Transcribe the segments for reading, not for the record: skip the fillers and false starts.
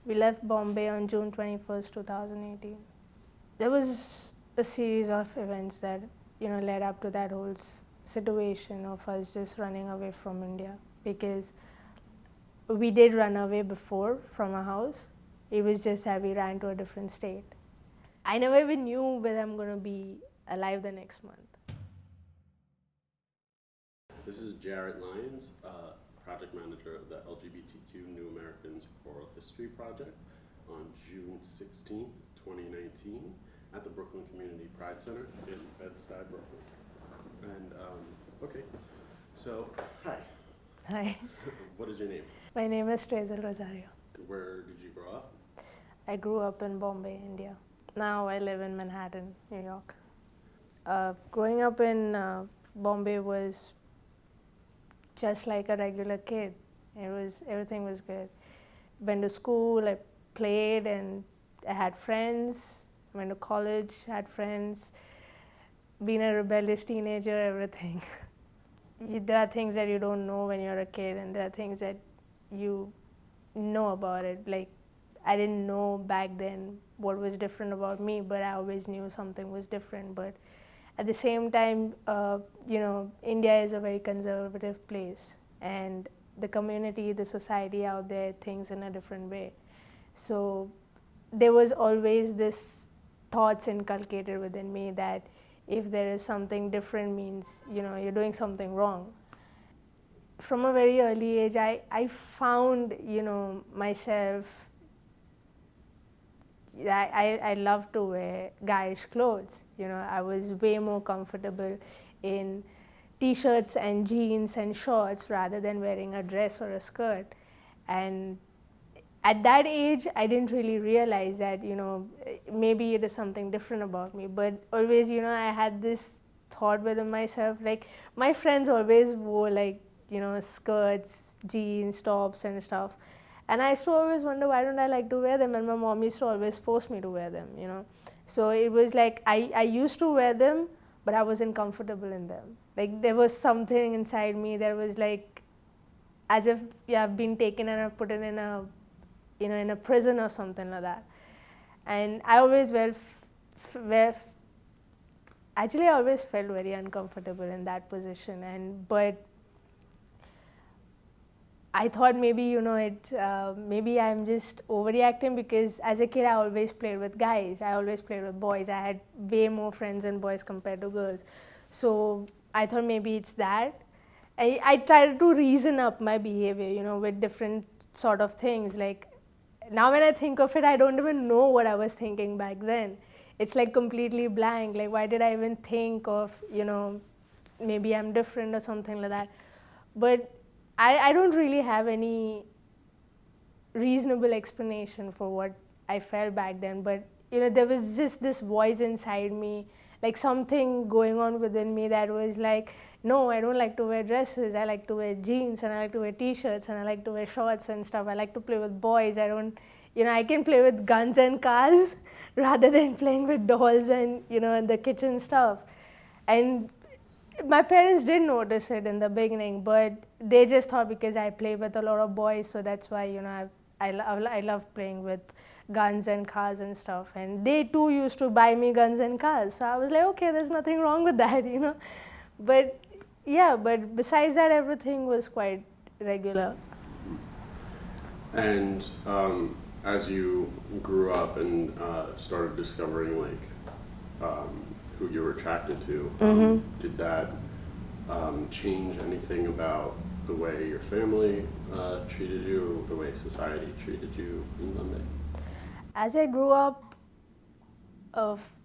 We left Bombay on June 21st, 2018. There was a series of events that, led up to that whole situation of us just running away from India, because we did run away before from our house. It was just that we ran to a different state. I never even knew whether I'm going to be alive the next month. This is Jarrett, Lyons, project manager of the LGBTQ New Americans Oral History Project on June 16th, 2019 at the Brooklyn Community Pride Center in Bed-Stuy, Brooklyn. And, okay, so, hi. Hi. What is your name? My name is Trazel Rosario. Where did you grow up? I grew up in Bombay, India. Now I live in Manhattan, New York. Growing up in Bombay was just like a regular kid. Everything was good. Went to school, I played, and I had friends. Went to college, had friends. Being a rebellious teenager, everything. There are things that you don't know when you're a kid, and there are things that you know about it. Like, I didn't know back then what was different about me, but I always knew something was different. But at the same time, India is a very conservative place, and the community, the society out there thinks in a different way. So there was always this thoughts inculcated within me that if there is something different means, you're doing something wrong. From a very early age, I found, myself, I love to wear guyish clothes. I was way more comfortable in t-shirts and jeans and shorts rather than wearing a dress or a skirt. And at that age, I didn't really realize that, maybe it is something different about me. But always, I had this thought within myself, like, my friends always wore, like, skirts, jeans, tops and stuff. And I used to always wonder, why don't I like to wear them? And my mom used to always force me to wear them, So it was like, I used to wear them, but I wasn't comfortable in them. Like, there was something inside me that was like, as if I've been taken and put in a, in a prison or something like that. And I always I always felt very uncomfortable in that position. But I thought maybe, maybe I'm just overreacting, because as a kid, I always played with guys. I always played with boys. I had way more friends and boys compared to girls. So I thought maybe it's that. I tried to reason up my behavior, with different sort of things. Like, now when I think of it, I don't even know what I was thinking back then. It's like completely blank. Like, why did I even think of, maybe I'm different or something like that. But I don't really have any reasonable explanation for what I felt back then. But, there was just this voice inside me, like something going on within me that was like, no, I don't like to wear dresses. I like to wear jeans, and I like to wear t-shirts, and I like to wear shorts and stuff. I like to play with boys. I can play with guns and cars rather than playing with dolls and, and the kitchen stuff. And my parents did notice it in the beginning, but they just thought because I play with a lot of boys, so that's why, I love playing with guns and cars and stuff. And they too used to buy me guns and cars. So I was like, okay, there's nothing wrong with that, But but besides that, everything was quite regular. And as you grew up and started discovering, who you were attracted to, did that change anything about the way your family treated you, the way society treated you in Bombay? As I grew up,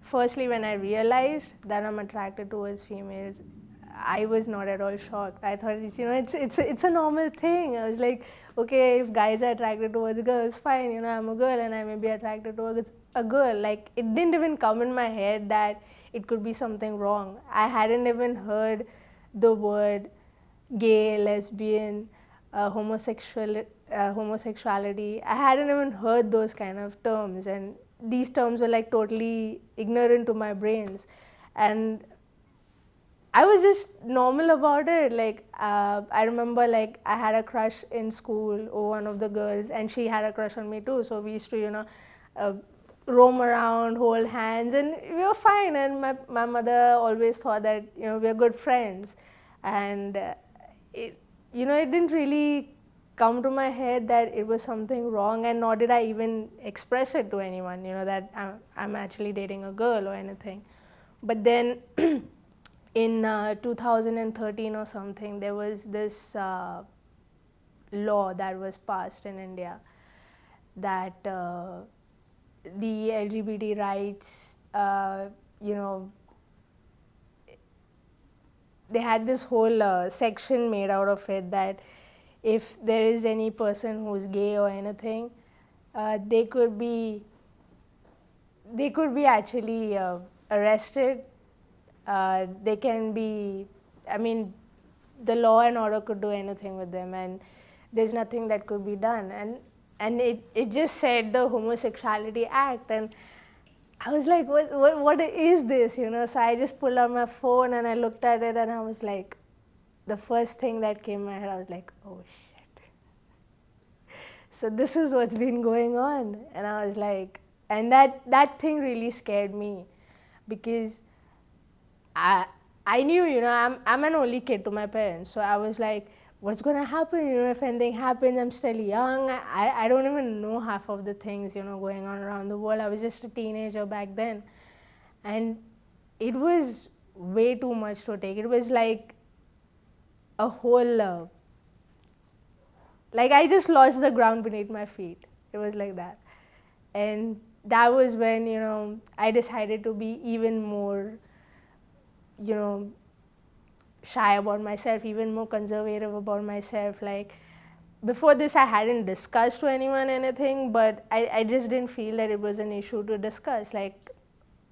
firstly, when I realized that I'm attracted towards females, I was not at all shocked. I thought, it's a normal thing. I was like, okay, if guys are attracted towards girls, fine, I'm a girl and I may be attracted towards a girl. Like, it didn't even come in my head that it could be something wrong. I hadn't even heard the word gay, lesbian, homosexuality. I hadn't even heard those kind of terms, and these terms were like totally ignorant to my brains. And I was just normal about it. Like, I remember, like, I had a crush in school over one of the girls, and she had a crush on me too. So we used to, uh, roam around, hold hands, and we were fine. And my mother always thought that, we're good friends. And it, it didn't really come to my head that it was something wrong, and nor did I even express it to anyone, that I'm actually dating a girl or anything. But then in 2013 or something, there was this law that was passed in India that the LGBT rights, they had this whole section made out of it that if there is any person who's gay or anything, they could be actually arrested. They can be, I mean, the law and order could do anything with them, and there's nothing that could be done. And it just said the Homosexuality Act, and I was like, what is this, So I just pulled out my phone and I looked at it, and I was like, the first thing that came in my head, I was like, oh shit. So this is what's been going on. And I was like, and that thing really scared me, because I knew, I'm an only kid to my parents. So I was like, what's going to happen, if anything happens? I'm still young. I don't even know half of the things, going on around the world. I was just a teenager back then. And it was way too much to take. It was like a whole, like I just lost the ground beneath my feet. It was like that. And that was when, I decided to be even more, shy about myself, even more conservative about myself. Like, before this, I hadn't discussed to anyone anything, but I just didn't feel that it was an issue to discuss. Like,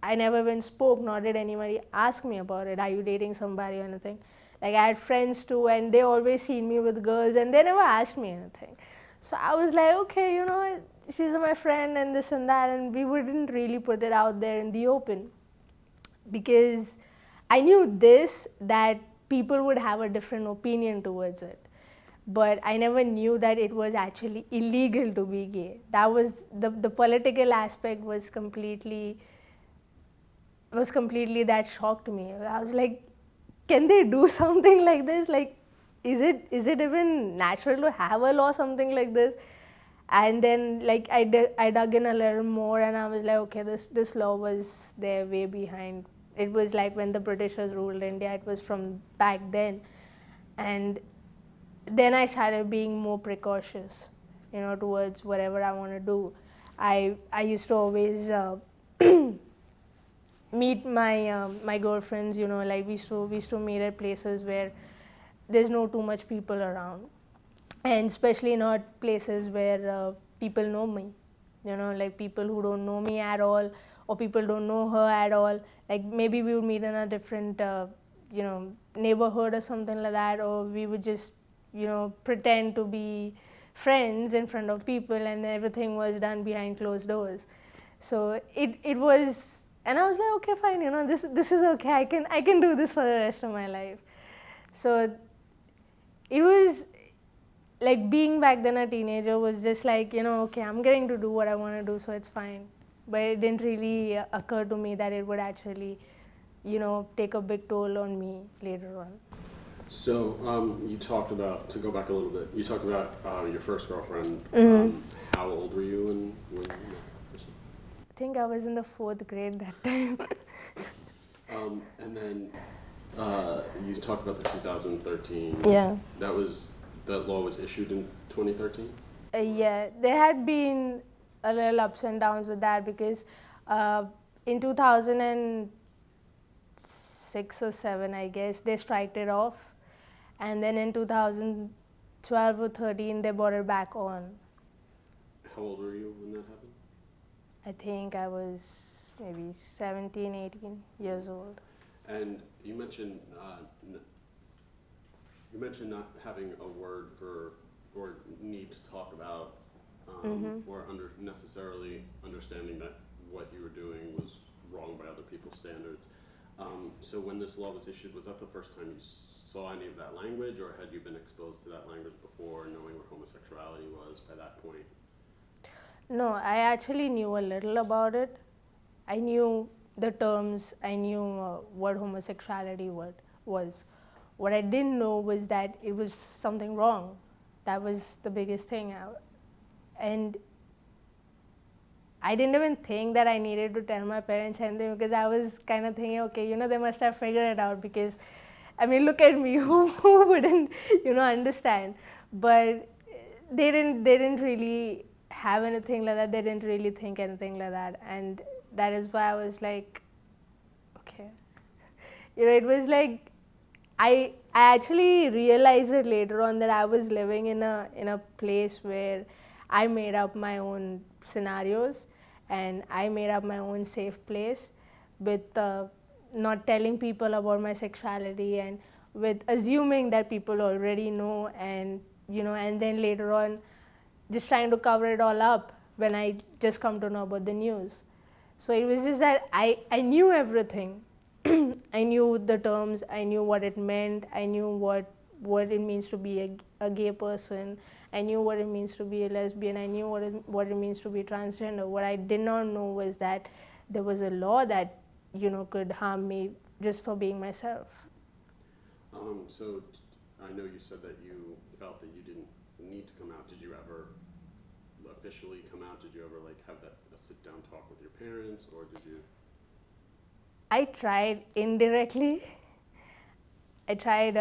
I never even spoke, nor did anybody ask me about it. Are you dating somebody or anything? Like, I had friends too, and they always seen me with girls, and they never asked me anything. So I was like, okay, she's my friend and this and that, and we wouldn't really put it out there in the open, because I knew that people would have a different opinion towards it. But I never knew that it was actually illegal to be gay. That was the political aspect was completely that shocked me. I was like, can they do something like this? Like, is it even natural to have a law something like this? And then, like, I dug in a little more, and I was like, okay, this law was there way behind. It was like when the Britishers ruled India. It was from back then. And then I started being more precautious, towards whatever I want to do. I used to always meet my girlfriends, like we used to meet at places where there's no too much people around, and especially not places where people know me, like people who don't know me at all, or people don't know her at all. Like, maybe we would meet in a different neighborhood or something like that, or we would just pretend to be friends in front of people, and everything was done behind closed doors. So it was, and I was like, okay, fine, this is okay. I can do this for the rest of my life. So it was like, being back then a teenager was just like, okay, I'm getting to do what I want to do, so it's fine. But it didn't really occur to me that it would actually, take a big toll on me later on. So you talked about, to go back a little bit, you talked about your first girlfriend. How old were you when you met that person? I think I was in the 4th grade that time. And then you talked about the 2013. Yeah. That law was issued in 2013? Yeah, there had been a little ups and downs with that, because in 2006 or 7, I guess, they striked it off. And then in 2012 or 13, they brought it back on. How old were you when that happened? I think I was maybe 17, 18 years old. And you mentioned not having a word for, or need to talk about, or necessarily understanding that what you were doing was wrong by other people's standards. So when this law was issued, was that the first time you saw any of that language, or had you been exposed to that language before, knowing what homosexuality was by that point? No, I actually knew a little about it. I knew the terms, I knew what homosexuality was. What I didn't know was that it was something wrong. That was the biggest thing. And I didn't even think that I needed to tell my parents anything, because I was kind of thinking, okay, they must have figured it out, because, I mean, look at me, who wouldn't, understand? But they didn't really have anything like that. They didn't really think anything like that. And that is why I was like, okay. It was like, I actually realized it later on that I was living in a place where I made up my own scenarios and I made up my own safe place with not telling people about my sexuality, and with assuming that people already know, and and then later on just trying to cover it all up when I just come to know about the news. So it was just that I knew everything. I knew the terms, I knew what it meant, I knew what it means to be a gay person, I knew what it means to be a lesbian, I knew what it means to be transgender. What I did not know was that there was a law that, could harm me just for being myself. So I know you said that you felt that you didn't need to come out. Did you ever officially come out? Did you ever have a sit down talk with your parents, or did you? I tried indirectly. I tried,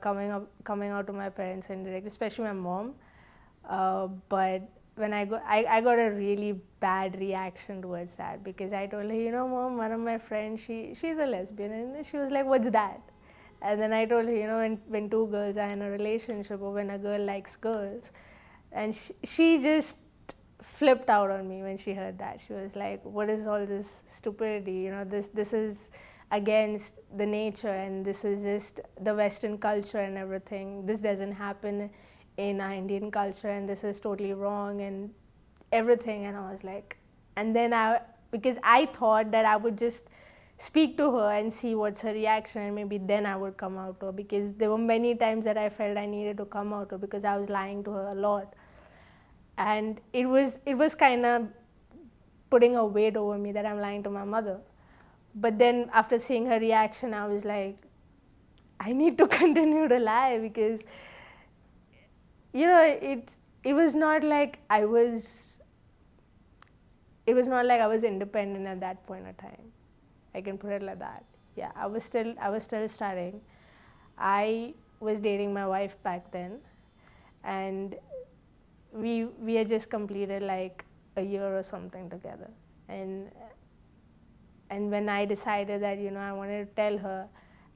coming out to my parents indirectly, especially my mom. But when I got a really bad reaction towards that, because I told her, Mom, one of my friends, she's a lesbian, and she was like, what's that? And then I told her, when two girls are in a relationship, or when a girl likes girls, and she just flipped out on me when she heard that. She was like, what is all this stupidity? This is against the nature, and this is just the Western culture and everything. This doesn't happen in our Indian culture, and this is totally wrong and everything. And I was like, and then because I thought that I would just speak to her and see what's her reaction, and maybe then I would come out to her, because there were many times that I felt I needed to come out to her because I was lying to her a lot. And it was kind of putting a weight over me that I'm lying to my mother. But then after seeing her reaction, I was like, I need to continue to lie, because it was not like I was independent at that point of time. I can put it like that. Yeah, I was still studying. I was dating my wife back then, and we had just completed like a year or something together. And when I decided that I wanted to tell her,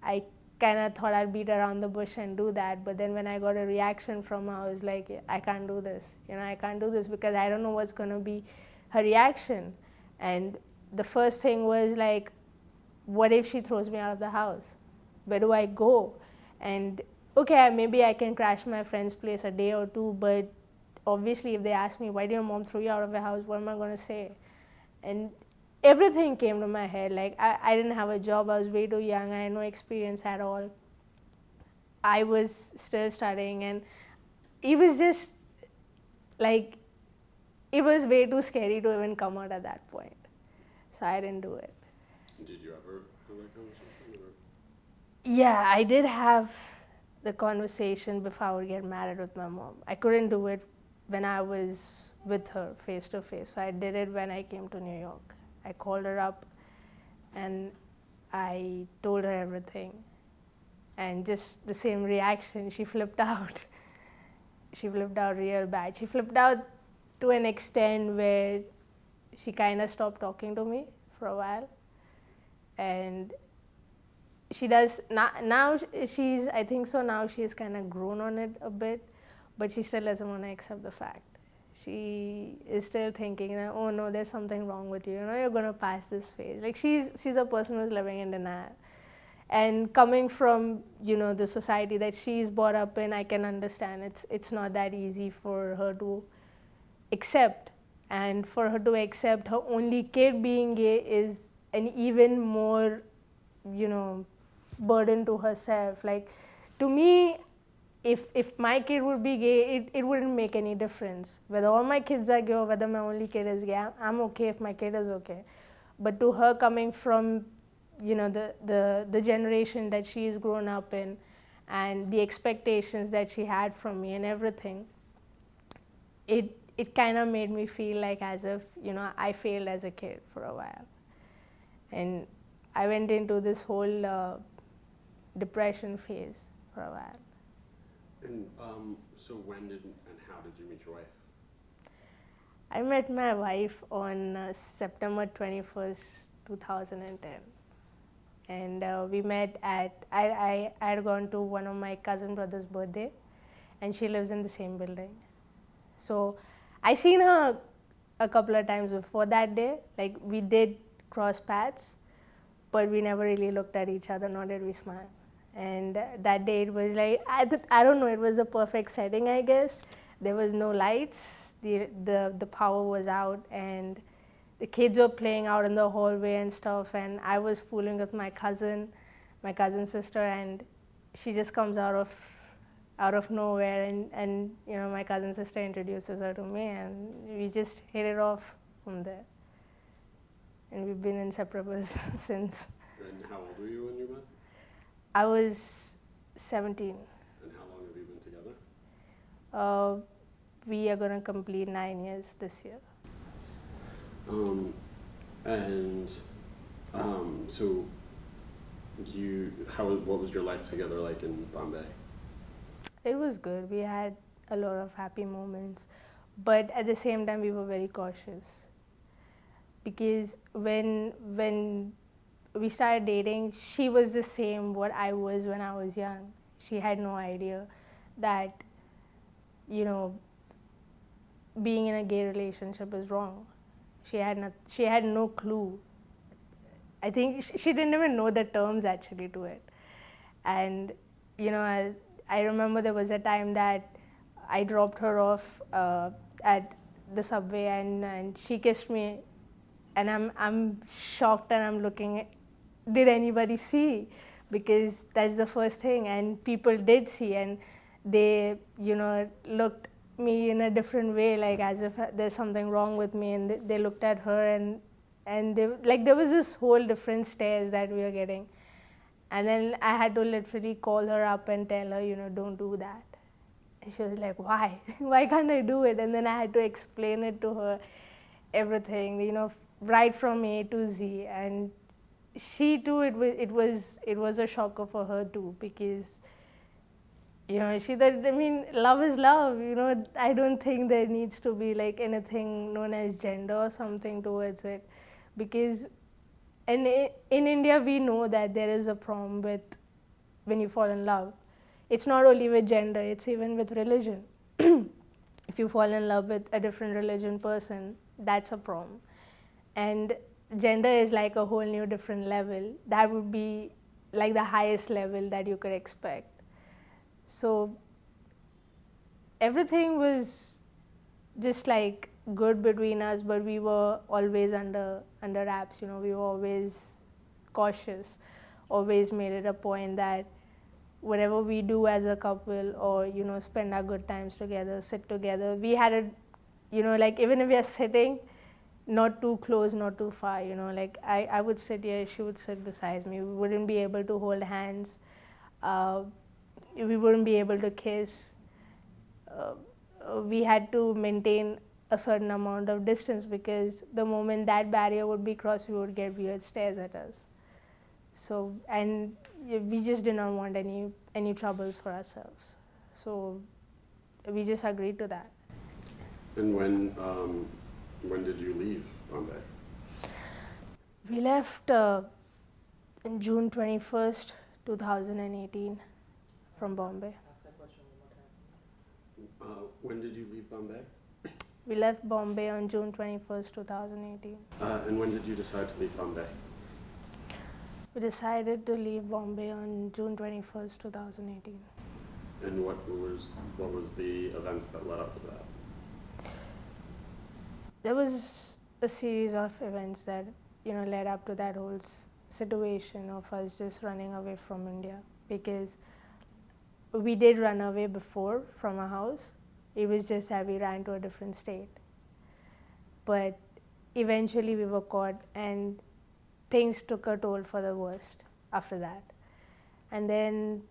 I kind of thought I'd beat around the bush and do that. But then when I got a reaction from her, I was like, I can't do this. I can't do this, because I don't know what's going to be her reaction. And the first thing was like, what if she throws me out of the house? Where do I go? And okay, maybe I can crash my friend's place a day or two, but obviously if they ask me, why did your mom throw you out of the house, what am I going to say? And everything came to my head. Like, I didn't have a job, I was way too young, I had no experience at all. I was still studying, and it was just like, it was way too scary to even come out at that point. So I didn't do it. Did you ever have that conversation? Or? Yeah, I did have the conversation before I would get married with my mom. I couldn't do it when I was with her face to face. So I did it when I came to New York. I called her up and I told her everything. And just the same reaction, she flipped out. She flipped out real bad. She flipped out to an extent where she kind of stopped talking to me for a while. And she does, now she's, I think so now she's kind of grown on it a bit, but she still doesn't want to accept the fact. She is still thinking that, oh no, there's something wrong with you, you're going to pass this phase. Like, she's a person who's living in denial. And coming from, the society that she's brought up in, I can understand it's not that easy for her to accept. And for her to accept her only kid being gay is an even more, burden to herself. Like, to me, if my kid would be gay, it wouldn't make any difference. Whether all my kids are gay or whether my only kid is gay, I'm okay if my kid is okay. But to her, coming from, the generation that she's grown up in, and the expectations that she had from me and everything, it kind of made me feel like as if, I failed as a kid for a while. And I went into this whole depression phase for a while. And so when did and how did you meet your wife? I met my wife on September 21st, 2010. And we met I had gone to one of my cousin brother's birthday, and she lives in the same building. So I seen her a couple of times before that day. Like, we did cross paths, but we never really looked at each other, nor did we smile. And that day it was like, I don't know, it was the perfect setting, I guess. There was no lights, the power was out, and the kids were playing out in the hallway and stuff, and I was fooling with my cousin's sister, and she just comes out of nowhere, and my cousin's sister introduces her to me, and we just hit it off from there. And we've been inseparable since. And how old were you when you met? I was 17. And how long have you been together? We are going to complete 9 years this year. So what was your life together like in Bombay? It was good. We had a lot of happy moments, but at the same time we were very cautious, because when we started dating, she was the same what I was when I was young. She had no idea that, being in a gay relationship is wrong. She had no clue. I think she didn't even know the terms actually to it. And, I remember there was a time that I dropped her off at the subway, and she kissed me, and I'm shocked, and I'm looking, did anybody see? Because that's the first thing, and people did see, and they, looked me in a different way, like as if there's something wrong with me, and they looked at her, and they, like, there was this whole different stares that we were getting. And then I had to literally call her up and tell her, don't do that. And she was like, why? Why can't I do it? And then I had to explain it to her, everything, right from A to Z. And she too, it was a shocker for her too, because, she thought, love is love, I don't think there needs to be like anything known as gender or something towards it, because in India we know that there is a problem with when you fall in love. It's not only with gender, it's even with religion. If you fall in love with a different religion person, that's a problem. And gender is like a whole new different level. That would be like the highest level that you could expect. So everything was just like good between us, but we were always under wraps. We were always cautious, always made it a point that whatever we do as a couple, or spend our good times together, sit together, we had a, like, even if we are sitting, not too close, not too far, like I would sit here, she would sit beside me. We wouldn't be able to hold hands. We wouldn't be able to kiss. We had to maintain a certain amount of distance, because the moment that barrier would be crossed, we would get weird stares at us. So, and we just did not want any troubles for ourselves. So we just agreed to that. And when did you leave Bombay? We left on June 21st, 2018 from Bombay. When did you leave Bombay? We left Bombay on June 21st, 2018. And when did you decide to leave Bombay? We decided to leave Bombay on June 21st, 2018. And what was the events that led up to that? There was a series of events that led up to that whole situation of us just running away from India, because we did run away before from our house. It was just that we ran to a different state. But eventually we were caught, and things took a toll for the worst after that. And then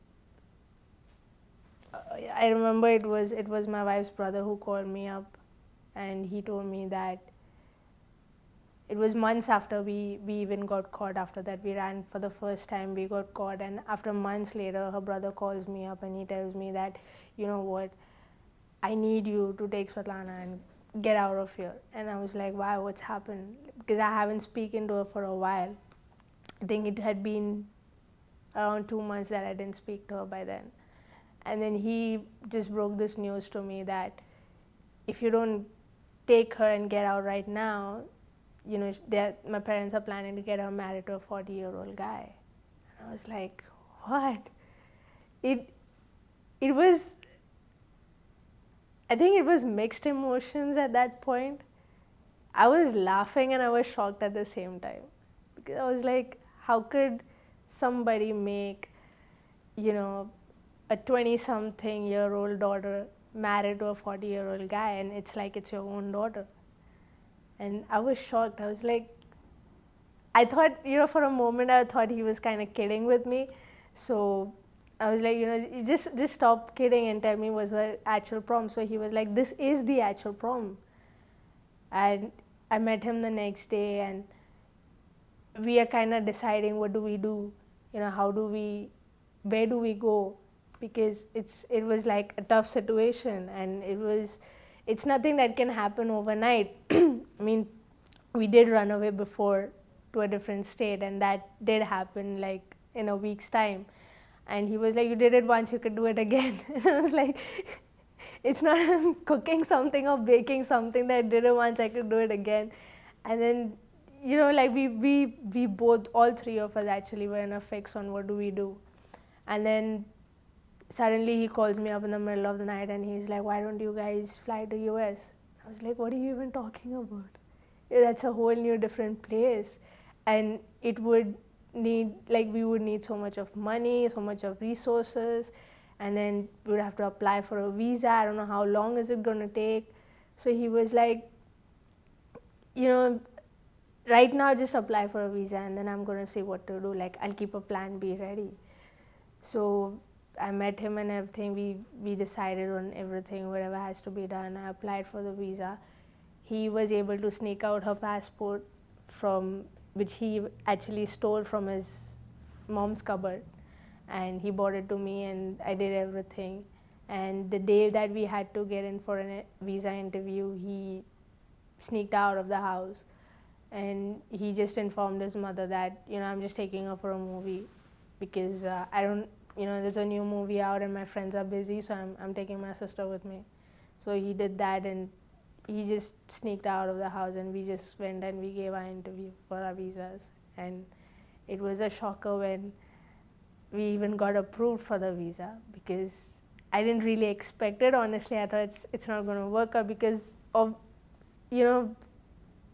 I remember it was my wife's brother who called me up, and he told me that it was months after we even got caught. After that, we ran for the first time, we got caught, and after months later, her brother calls me up and he tells me that, you know what, I need you to take Svetlana and get out of here. And I was like, wow, what's happened? Because I haven't spoken to her for a while. I think it had been around 2 months that I didn't speak to her by then. And then he just broke this news to me that if you don't take her and get out right now, my parents are planning to get her married to a 40-year-old guy. And I was like, what? I think it was mixed emotions at that point. I was laughing and I was shocked at the same time. Because I was like, how could somebody make, a 20-something-year-old daughter married to a 40-year-old guy, and it's like it's your own daughter? And I was shocked. I was like, I thought, for a moment I thought he was kind of kidding with me. So I was like, just stop kidding and tell me what's the actual problem. So he was like, this is the actual problem. And I met him the next day, and we are kind of deciding what do we do, where do we go? Because it was like a tough situation, and it's nothing that can happen overnight. I mean, we did run away before to a different state, and that did happen like in a week's time. And he was like, you did it once, you could do it again. And I was like, it's not cooking something or baking something that I did it once, I could do it again. And then, we both, all three of us actually were in a fix on what do we do. And then suddenly he calls me up in the middle of the night and he's like, why don't you guys fly to US? I was like, what are you even talking about? That's a whole new different place. And it would need, we would need so much of money, so much of resources, and then we would have to apply for a visa. I don't know how long is it going to take. So he was like, right now just apply for a visa and then I'm going to see what to do. I'll keep a plan B ready. So I met him and everything. We decided on everything, whatever has to be done. I applied for the visa. He was able to sneak out her passport, which he actually stole from his mom's cupboard. And he brought it to me and I did everything. And the day that we had to get in for a visa interview, he sneaked out of the house. And he just informed his mother that, I'm just taking her for a movie because there's a new movie out and my friends are busy, so I'm taking my sister with me. So he did that, and he just sneaked out of the house, and we just went and we gave our interview for our visas. And it was a shocker when we even got approved for the visa, because I didn't really expect it. Honestly, I thought it's not going to work out because of,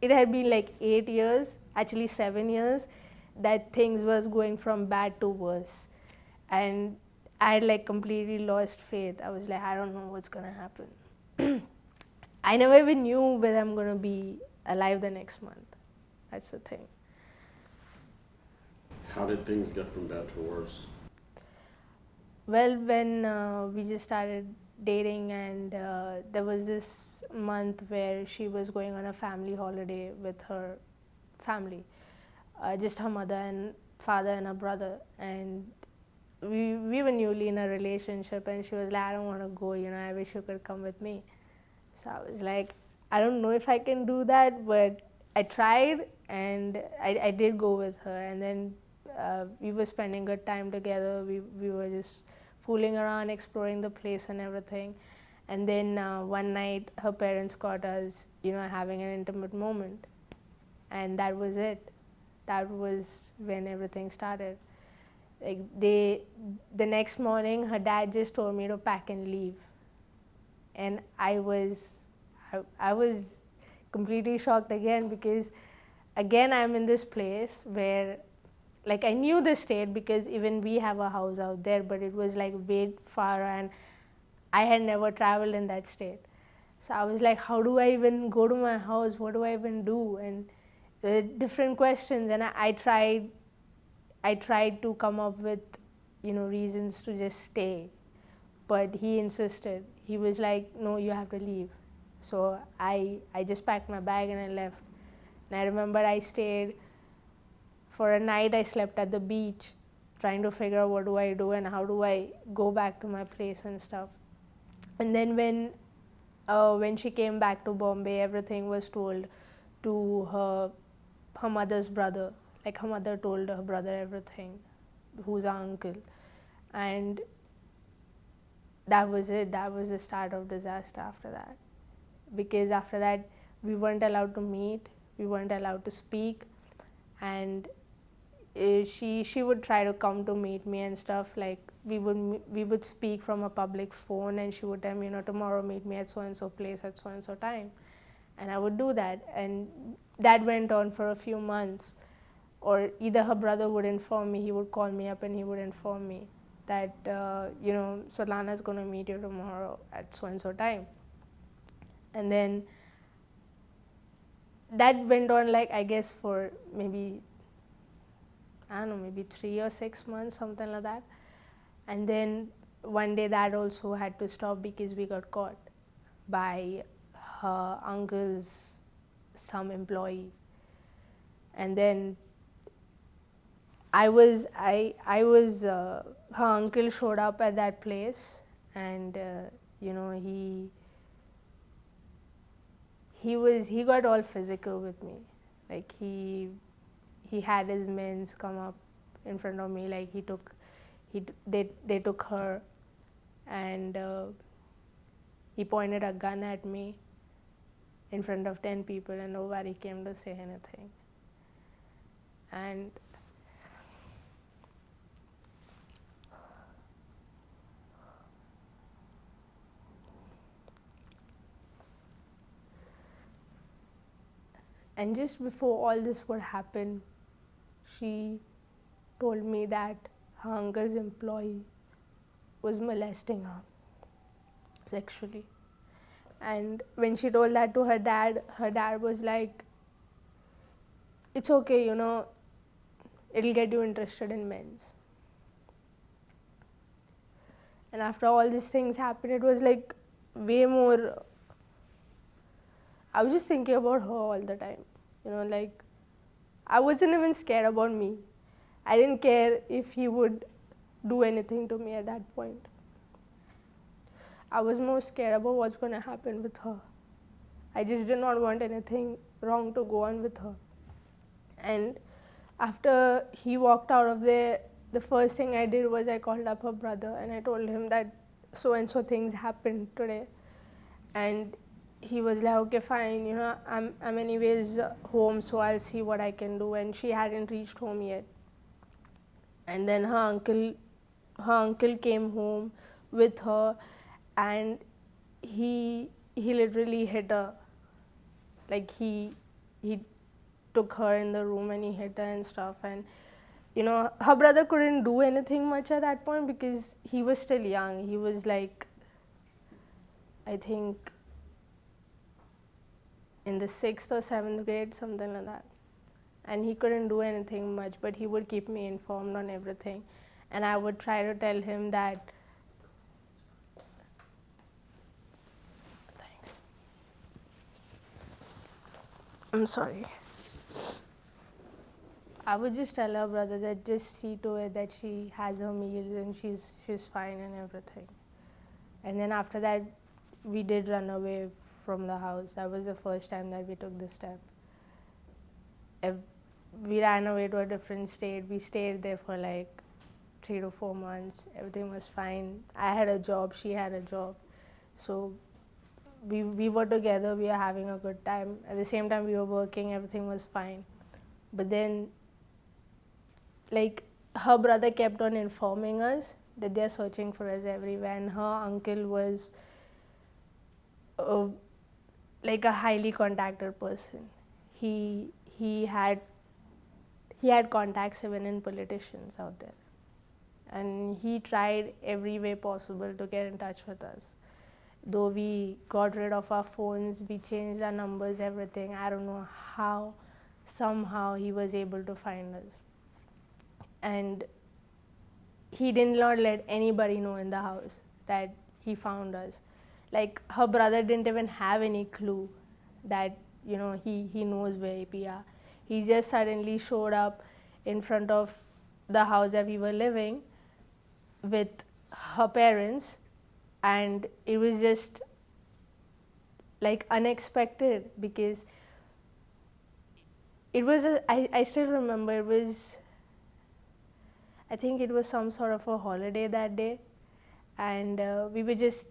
it had been 8 years, actually 7 years, that things was going from bad to worse. And I had completely lost faith. I was like, I don't know what's going to happen. I never even knew whether I'm going to be alive the next month. That's the thing. How did things get from bad to worse? Well, when we just started dating, and there was this month where she was going on a family holiday with her family, just her mother and father and her brother. And we were newly in a relationship, and she was like, I don't want to go, I wish you could come with me. So I was like, I don't know if I can do that, but I tried, and I did go with her. And then we were spending good time together. We were just fooling around, exploring the place and everything. And then one night, her parents caught us, having an intimate moment. And that was it. That was when everything started. The next morning, her dad just told me to pack and leave. And I was completely shocked again, because again I'm in this place where, like, I knew the state because even we have a house out there, but it was like way far and I had never traveled in that state. So I was like, how do I even go to my house? What do I even do? And different questions. And I tried to come up with, reasons to just stay. But he insisted. He was like, no, you have to leave. So I just packed my bag and I left. And I remember I stayed for a night. I slept at the beach trying to figure out what do I do and how do I go back to my place and stuff. And then when she came back to Bombay, everything was told to her mother's brother. Like, her mother told her brother everything, who's our uncle. And that was it. That was the start of disaster after that. Because after that, we weren't allowed to meet, we weren't allowed to speak, and she would try to come to meet me and stuff. Like, we would speak from a public phone, and she would tell me, tomorrow meet me at so and so place at so and so time, and I would do that. And that went on for a few months. Or either her brother would inform me, he would call me up and he would inform me that Svetlana's going to meet you tomorrow at so and so time. And then that went on, like, I guess for maybe 3 or 6 months, something like that. And then one day that also had to stop because we got caught by her uncle's some employee. And then her uncle showed up at that place, and he got all physical with me. Like, he had his men come up in front of me. Like, they took her, and he pointed a gun at me in front of 10 people, and nobody came to say anything. And just before all this would happen, she told me that her uncle's employee was molesting her sexually. And when she told that to her dad was like, it's okay, it'll get you interested in men's. And after all these things happened, it was like way more. I was just thinking about her all the time. Like, I wasn't even scared about me. I didn't care if he would do anything to me at that point. I was more scared about what's going to happen with her. I just did not want anything wrong to go on with her. And after he walked out of there, the first thing I did was I called up her brother and I told him that so and so things happened today. And he was like, okay, fine, I'm anyways home, so I'll see what I can do. And she hadn't reached home yet. And then her uncle came home with her, and he literally hit her. Like, he took her in the room and he hit her and stuff. And her brother couldn't do anything much at that point because he was still young. He was like, I think in the 6th or 7th grade, something like that. And he couldn't do anything much, but he would keep me informed on everything. And I would try to tell him that, thanks. I'm sorry. I would just tell her brother that just see to it that she has her meals and she's fine and everything. And then after that, we did run away from the house. That was the first time that we took this step. We ran away to a different state. We stayed there for like 3 to 4 months. Everything was fine. I had a job, she had a job. So we were together, we were having a good time. At the same time we were working, everything was fine. But then, like, her brother kept on informing us that they're searching for us everywhere, and her uncle was like a highly contacted person. he had contacts even in politicians out there, and he tried every way possible to get in touch with us. Though we got rid of our phones, we changed our numbers, everything. I don't know how, somehow he was able to find us. And he did not let anybody know in the house that he found us. Like, her brother didn't even have any clue that, he knows where we are. He just suddenly showed up in front of the house that we were living with her parents, and it was just like unexpected, because it was I still remember, I think it was some sort of a holiday that day, and we were just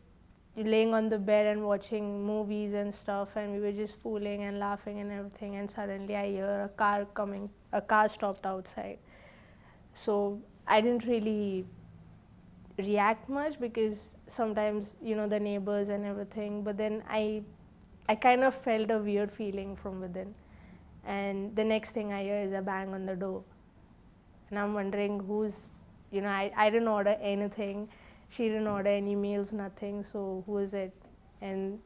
laying on the bed and watching movies and stuff, and we were just fooling and laughing and everything, and suddenly I hear a car stopped outside. So I didn't really react much, because sometimes, the neighbors and everything, but then I kind of felt a weird feeling from within, and the next thing I hear is a bang on the door, and I'm wondering who's, I didn't order anything, she didn't order any meals, nothing, so who is it? And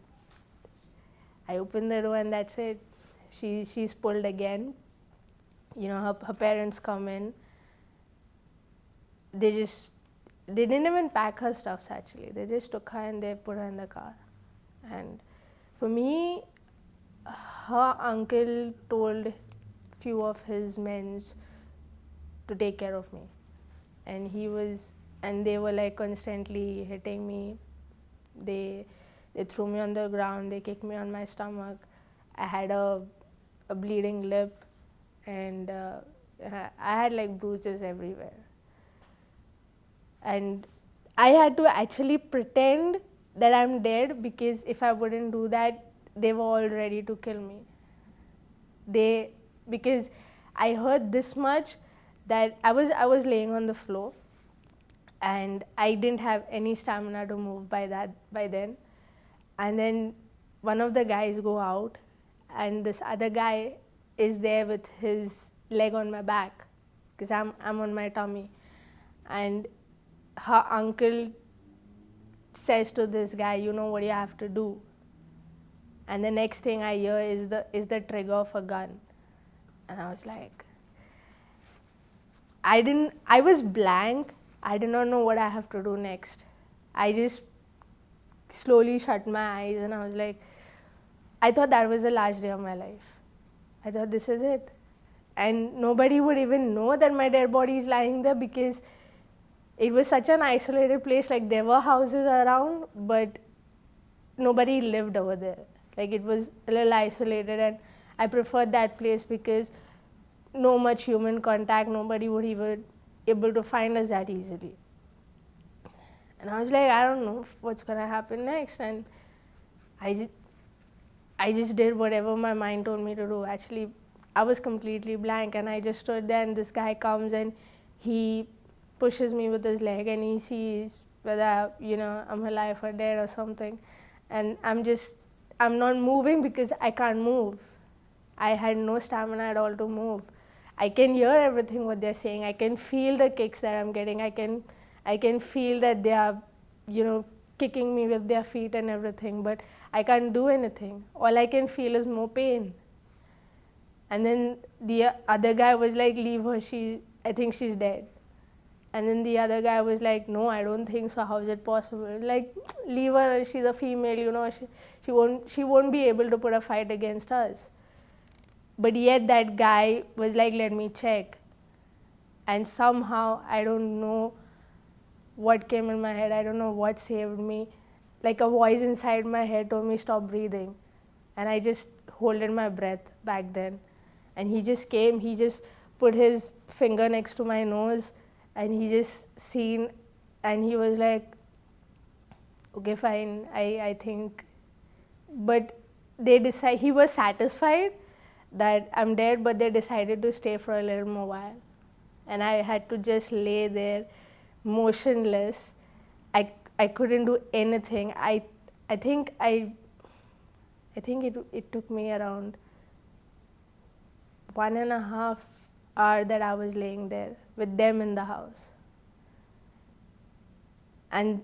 I opened the door, and that's it. She's pulled again. Her parents come in. They didn't even pack her stuffs, actually. They just took her and they put her in the car. And for me, her uncle told few of his men to take care of me. And they were like constantly hitting me. They threw me on the ground, they kicked me on my stomach. I had a bleeding lip, and I had like bruises everywhere. And I had to actually pretend that I'm dead, because if I wouldn't do that, they were all ready to kill me. Because I heard this much, that I was laying on the floor, and I didn't have any stamina to move by then. And then one of the guys go out, and this other guy is there with his leg on my back, because I'm on my tummy. And her uncle says to this guy, you know what you have to do. And the next thing I hear is the trigger of a gun. And I was like, I was blank. I did not know what I have to do next. I just slowly shut my eyes, and I was like, I thought that was the last day of my life. I thought, this is it. And nobody would even know that my dead body is lying there, because it was such an isolated place. Like, there were houses around, but nobody lived over there. Like, it was a little isolated, and I preferred that place because no much human contact, nobody would even able to find us that easily. And I was like, I don't know what's gonna happen next, and I just did whatever my mind told me to do. Actually, I was completely blank, and I just stood there, and this guy comes and he pushes me with his leg, and he sees whether I'm alive or dead or something, and I'm not moving because I can't move. I had no stamina at all to move. I can hear everything what they're saying. I can feel the kicks that I'm getting. I can feel that they are kicking me with their feet and everything, but I can't do anything. All I can feel is more pain. And then the other guy was like, leave her, I think she's dead. And then the other guy was like, no, I don't think so. How is it possible? Like, leave her, she's a female, she won't be able to put a fight against us. But yet that guy was like, let me check. And somehow, I don't know what came in my head. I don't know what saved me. Like, a voice inside my head told me, stop breathing. And I just holded my breath back then. And he just came, he just put his finger next to my nose, and he just seen, and he was like, okay, fine, I think. But he was satisfied that I'm dead, but they decided to stay for a little more while. And I had to just lay there motionless. I couldn't do anything. I think it took me around 1.5 hour that I was laying there with them in the house. And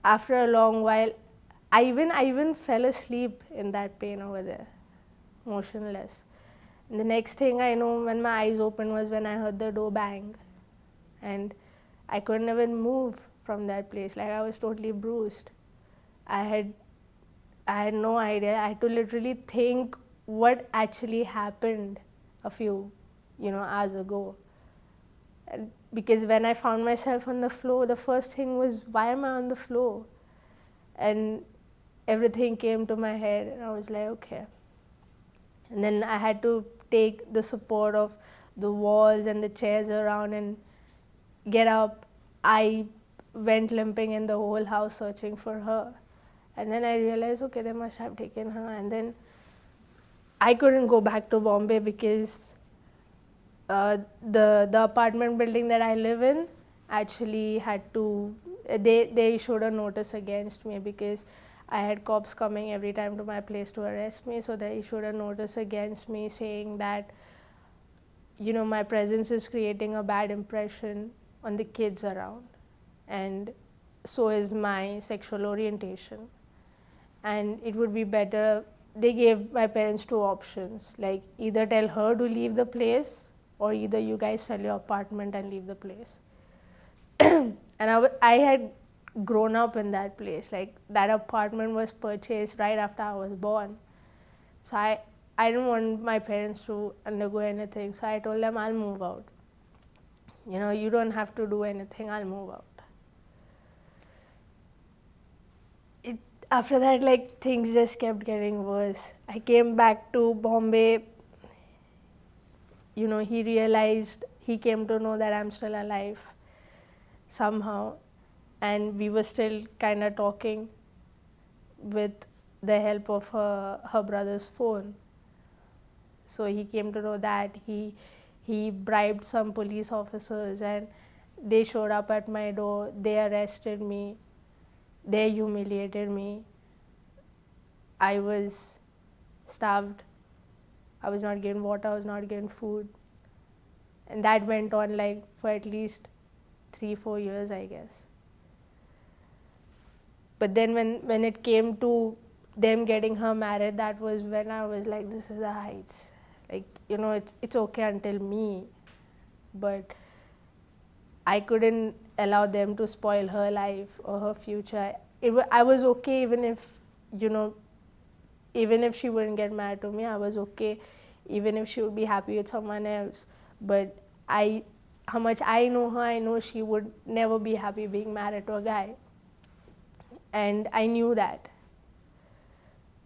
after a long while, I even fell asleep in that pain over there, motionless. And the next thing I know, when my eyes opened, was when I heard the door bang. And I couldn't even move from that place. Like, I was totally bruised. I had no idea. I had to literally think what actually happened a few, hours ago. And because when I found myself on the floor, the first thing was, why am I on the floor? And everything came to my head, and I was like, okay. And then I had to take the support of the walls and the chairs around and get up. I went limping in the whole house searching for her. And then I realized, okay, they must have taken her. And then I couldn't go back to Bombay because the apartment building that I live in actually had to, they issued a notice against me because I had cops coming every time to my place to arrest me. So they issued a notice against me saying that, my presence is creating a bad impression on the kids around. And so is my sexual orientation. And it would be better, they gave my parents 2 options, like either tell her to leave the place or either you guys sell your apartment and leave the place. And I had grown up in that place. Like, that apartment was purchased right after I was born. So I didn't want my parents to undergo anything. So I told them, I'll move out. You don't have to do anything, I'll move out. After that, like, things just kept getting worse. I came back to Bombay. He came to know that I'm still alive somehow. And we were still kind of talking with the help of her brother's phone. So he came to know that he bribed some police officers and they showed up at my door. They arrested me. They humiliated me. I was starved. I was not given water. I was not given food. And that went on like for at least 3-4 years, I guess. But then when it came to them getting her married, that was when I was like, this is the heights. Like, it's okay until me. But I couldn't allow them to spoil her life or her future. I was okay even if, even if she wouldn't get married to me, I was okay even if she would be happy with someone else. But how much I know her, I know she would never be happy being married to a guy. And I knew that.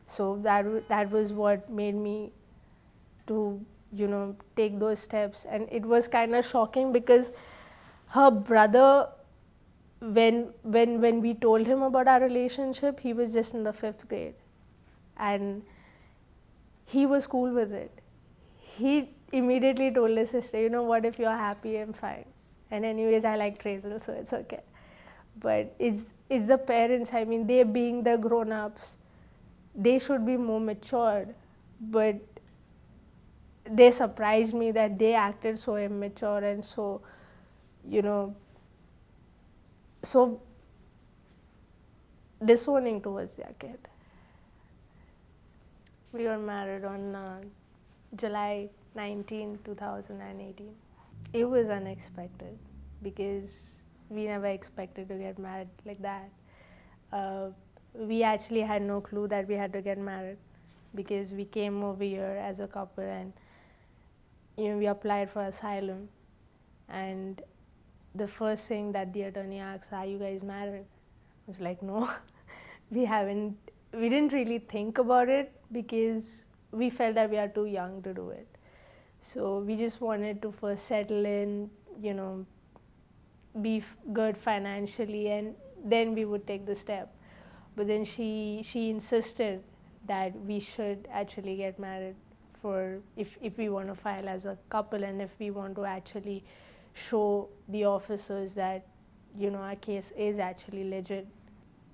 So that was what made me to, take those steps. And it was kind of shocking because her brother, when we told him about our relationship, he was just in the 5th grade. And he was cool with it. He immediately told his sister, what, if you're happy, I'm fine. And anyways, I like Trazel, so it's okay. But it's the parents, I mean, they being the grown-ups, they should be more matured. But they surprised me that they acted so immature and so, so disowning towards their kid. We were married on July 19, 2018. It was unexpected because we never expected to get married like that. We actually had no clue that we had to get married because we came over here as a couple and we applied for asylum. And the first thing that the attorney asked, are you guys married? I was like, no, we didn't really think about it because we felt that we are too young to do it. So we just wanted to first settle in, be good financially, and then we would take the step. But then she insisted that we should actually get married for if we want to file as a couple and if we want to actually show the officers that, our case is actually legit.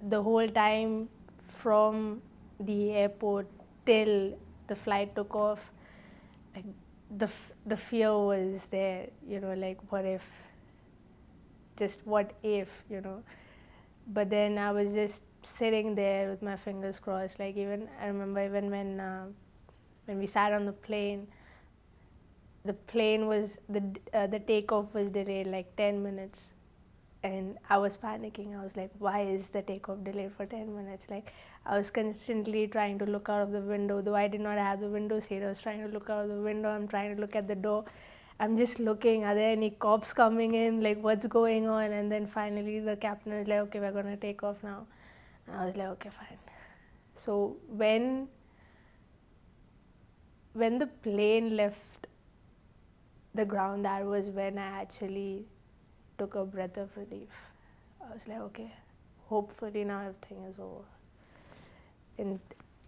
The whole time from the airport till the flight took off, like, the fear was there, like what if, But then I was just sitting there with my fingers crossed. Like I remember even when we sat on the plane was the takeoff was delayed like 10 minutes, and I was panicking. I was like, why is the takeoff delayed for 10 minutes? Like I was constantly trying to look out of the window, though I did not have the window seat. I was trying to look out of the window. I'm trying to look at the door. I'm just looking, are there any cops coming in? Like, what's going on? And then finally the captain is like, okay, we're going to take off now. And I was like, okay, fine. So when the plane left the ground, that was when I actually took a breath of relief. I was like, okay, hopefully now everything is over. And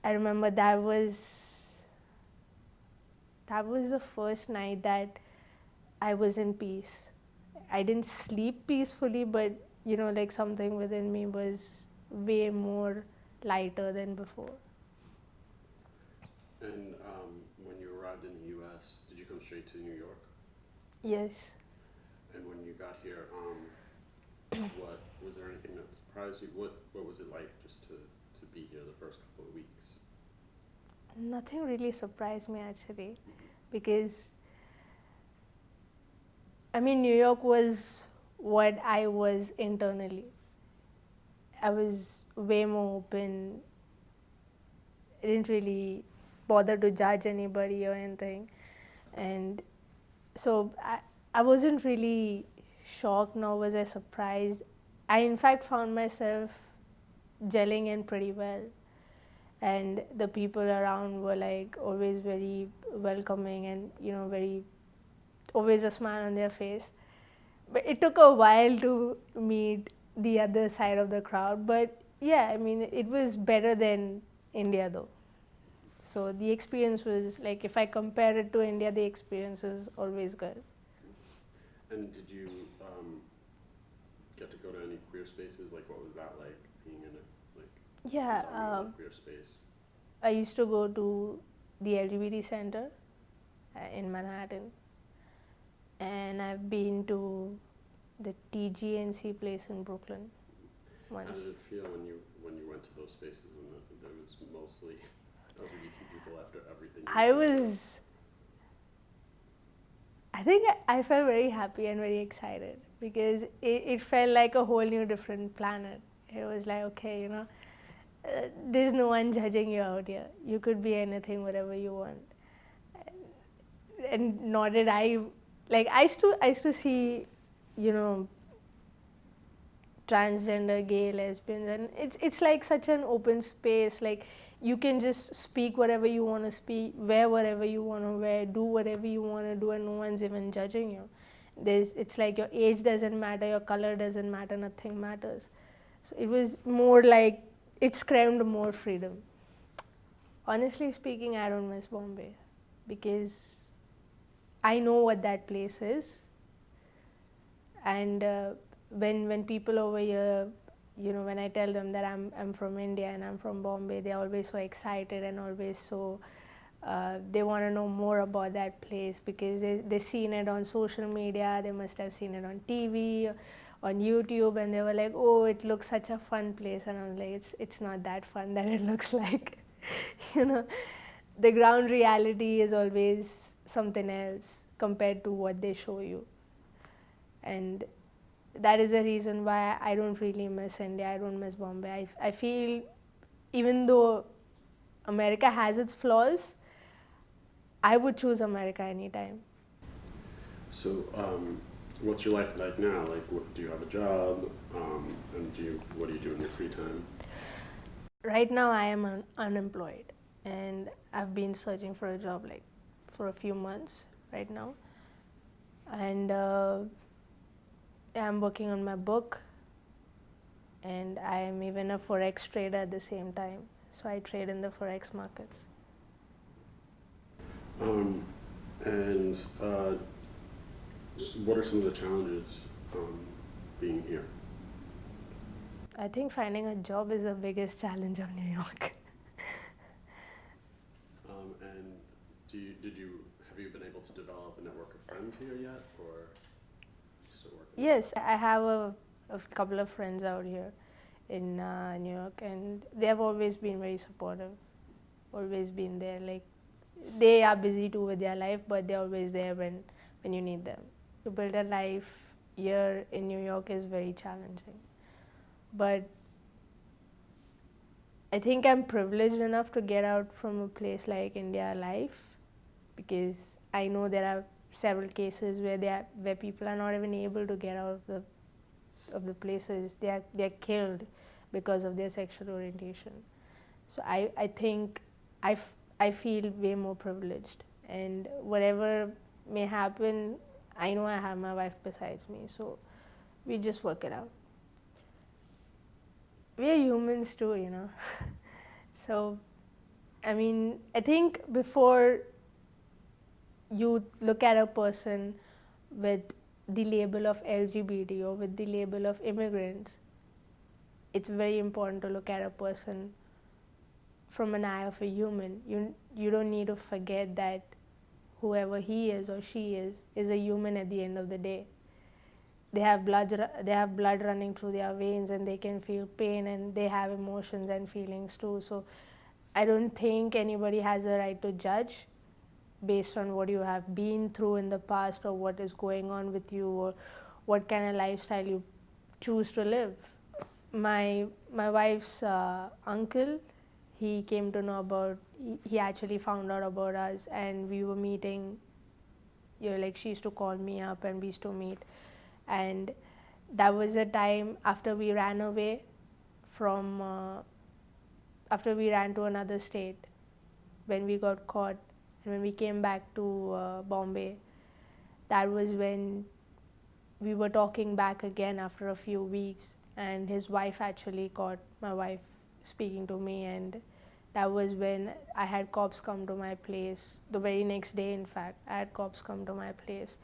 I remember that was the first night that I was in peace. I didn't sleep peacefully, but like something within me was way more lighter than before. And when you arrived in the U.S., did you come straight to New York? Yes. And when you got here, what was there anything that surprised you? What was it like just to be here the first couple of weeks? Nothing really surprised me actually, because New York was what I was internally. I was way more open. I didn't really bother to judge anybody or anything. And so I wasn't really shocked, nor was I surprised. I in fact found myself gelling in pretty well. And the people around were like always very welcoming and, always a smile on their face. But it took a while to meet the other side of the crowd. But yeah, it was better than India though. So the experience was like, if I compare it to India, the experience is always good. And did you get to go to any queer spaces? Like, what was that like, being in a queer space? I used to go to the LGBT center in Manhattan, and I've been to the TGNC place in Brooklyn once. How did it feel when you went to those spaces and there was mostly LGBT people after everything? I think I felt very happy and very excited, because it felt like a whole new different planet. It was like, okay, there's no one judging you out here. You could be anything, whatever you want. And nor did I. Like, I used to see, transgender, gay, lesbians, and it's like such an open space. Like, you can just speak whatever you want to speak, wear whatever you want to wear, do whatever you want to do, and no one's even judging you. It's like your age doesn't matter, your color doesn't matter, nothing matters. So it was more like, it screamed more freedom. Honestly speaking, I don't miss Bombay, because I know what that place is. And when people over here, when I tell them that I'm from India and I'm from Bombay, they're always so excited and always so they want to know more about that place, because they've seen it on social media. They must have seen it on TV, on YouTube, and they were like, oh, it looks such a fun place. And I was like, it's not that fun that it looks like. The ground reality is always something else compared to what they show you. And that is the reason why I don't really miss India. I don't miss Bombay. I feel, even though America has its flaws, I would choose America anytime. So, what's your life like now? Like, do you have a job? And what do you do in your free time? Right now, I am unemployed, and I've been searching for a job like for a few months right now. And I'm working on my book, and I'm even a Forex trader at the same time. So I trade in the Forex markets. And what are some of the challenges being here? I think finding a job is the biggest challenge of New York. And did you have you been able to develop a network of friends here yet, or still working? Yes, I have a couple of friends out here in New York, and they have always been very supportive, always been there. Like, they are busy too with their life, but they're always there when you need them. To build a life here in New York is very challenging, but I think I'm privileged enough to get out from a place like India life, because I know there are several cases where people are not even able to get out of the places. They're killed because of their sexual orientation. So I think I feel way more privileged, and whatever may happen, I know I have my wife besides me, so we just work it out. We are humans too, you know. So, I mean, I think before you look at a person with the label of LGBT or with the label of immigrants, it's very important to look at a person from an eye of a human. You don't need to forget that whoever he is or she is a human at the end of the day. They have blood running through their veins, and they can feel pain, and they have emotions and feelings too. So I don't think anybody has a right to judge based on what you have been through in the past, or what is going on with you, or what kind of lifestyle you choose to live. My wife's uncle, he came to know about, he actually found out about us, and we were meeting, like, she used to call me up and we used to meet. And that was a time after we ran away from, after we ran to another state, when we got caught, and when we came back to Bombay. That was when we were talking back again after a few weeks, and his wife actually caught my wife speaking to me, and that was when I had cops come to my place. The very next day, in fact, I had cops come to my place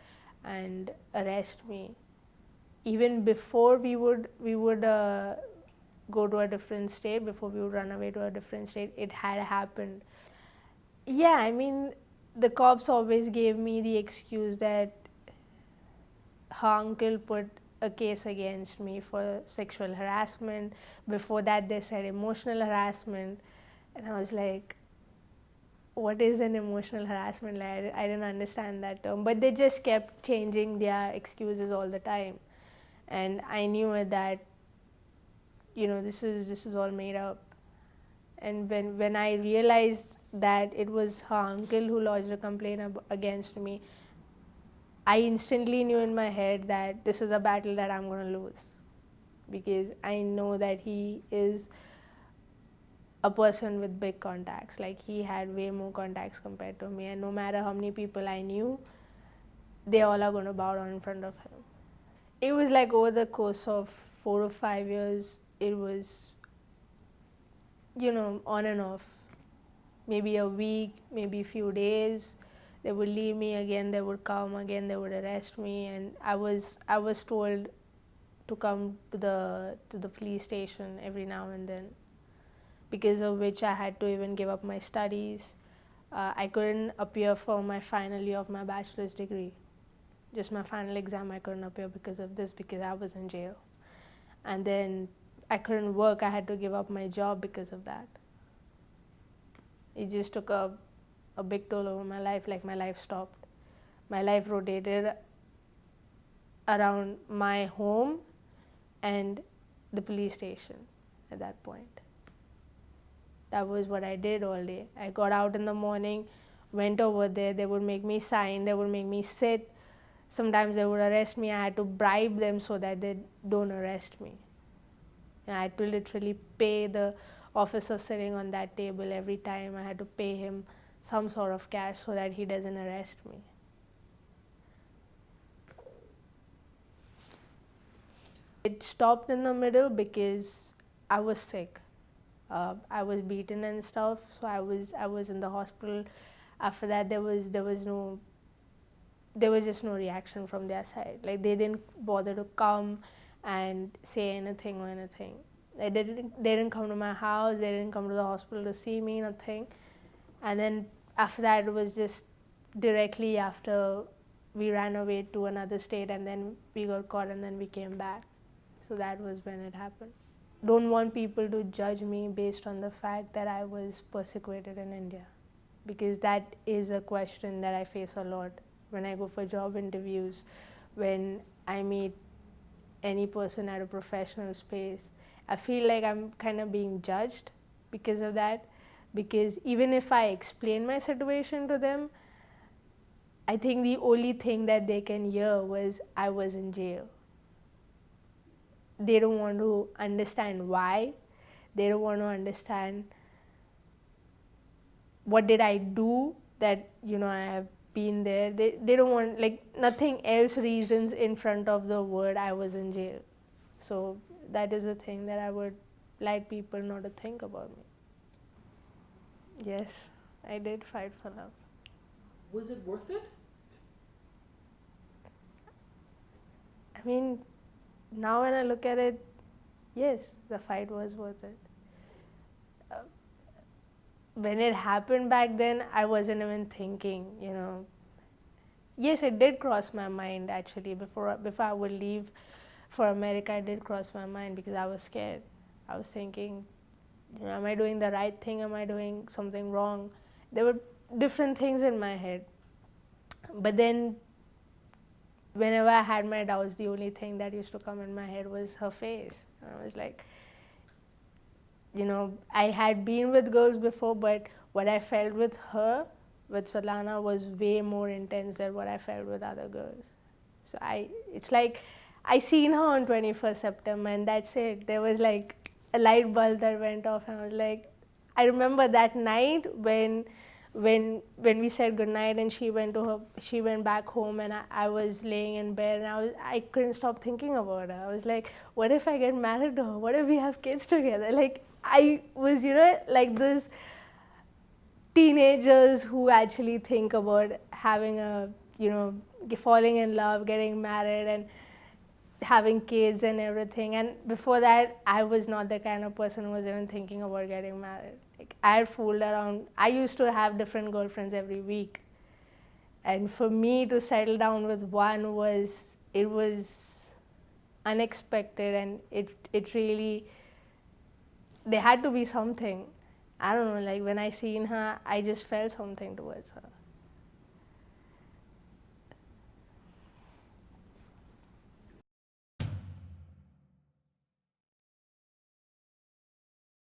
and arrest me. Even before we would go to a different state, before we would run away to a different state, it had happened. Yeah, I mean, the cops always gave me the excuse that her uncle put a case against me for sexual harassment. Before that, they said emotional harassment. And I was like, what is an emotional harassment? Like, I didn't understand that term. But they just kept changing their excuses all the time. And I knew that, this is all made up. And when I realized that it was her uncle who lodged a complaint against me, I instantly knew in my head that this is a battle that I'm going to lose, because I know that he is a person with big contacts. Like, he had way more contacts compared to me, and no matter how many people I knew, they all are going to bow down in front of him. It was like over the course of 4 or 5 years, it was, on and off. Maybe a week, maybe a few days. They would leave me again, they would come again, they would arrest me, and I was told to come to the police station every now and then, because of which I had to even give up my studies. I couldn't appear for my final year of my bachelor's degree. Just my final exam, I couldn't appear because of this, because I was in jail. And then I couldn't work, I had to give up my job because of that. It just took a big toll over my life. Like, my life stopped. My life rotated around my home and the police station at that point. That was what I did all day. I got out in the morning, went over there, they would make me sign, they would make me sit. Sometimes they would arrest me. I had to bribe them so that they don't arrest me. And I had to literally pay the officer sitting on that table every time. I had to pay him some sort of cash so that he doesn't arrest me. It stopped in the middle because I was sick. I was beaten and stuff, so I was in the hospital. After that, there was just no reaction from their side. Like, they didn't bother to come and say anything or anything. They didn't come to my house, they didn't come to the hospital to see me, nothing. And then after that, it was just directly after we ran away to another state, and then we got caught, and then we came back. So that was when it happened. Don't want people to judge me based on the fact that I was persecuted in India, because that is a question that I face a lot when I go for job interviews, when I meet any person at a professional space. I feel like I'm kind of being judged because of that, because even if I explain my situation to them, I think the only thing that they can hear was I was in jail. They don't want to understand why. They don't want to understand what did I do that, I have been there. They don't want, like, nothing else reasons in front of the word I was in jail. So that is a thing that I would like people not to think about me. Yes, I did fight for love. Was it worth it? I mean, now when I look at it, yes, the fight was worth it. When it happened back then, I wasn't even thinking, Yes, it did cross my mind actually. Before I would leave for America, it did cross my mind because I was scared. I was thinking, am I doing the right thing? Am I doing something wrong? There were different things in my head. But then, whenever I had my doubts, the only thing that used to come in my head was her face. I was like, I had been with girls before, but what I felt with her, with Svetlana, was way more intense than what I felt with other girls. So it's like I seen her on 21st September, and that's it. There was like a light bulb that went off, and I was like, I remember that night when we said goodnight and she went back home, and I was laying in bed, and I couldn't stop thinking about her. I was like, what if I get married to her? What if we have kids together? Like, I was, like this teenagers who actually think about having falling in love, getting married, and having kids and everything. And before that, I was not the kind of person who was even thinking about getting married. Like, I had fooled around. I used to have different girlfriends every week. And for me to settle down with one was unexpected, and it really, there had to be something. I don't know, like when I seen her, I just felt something towards her.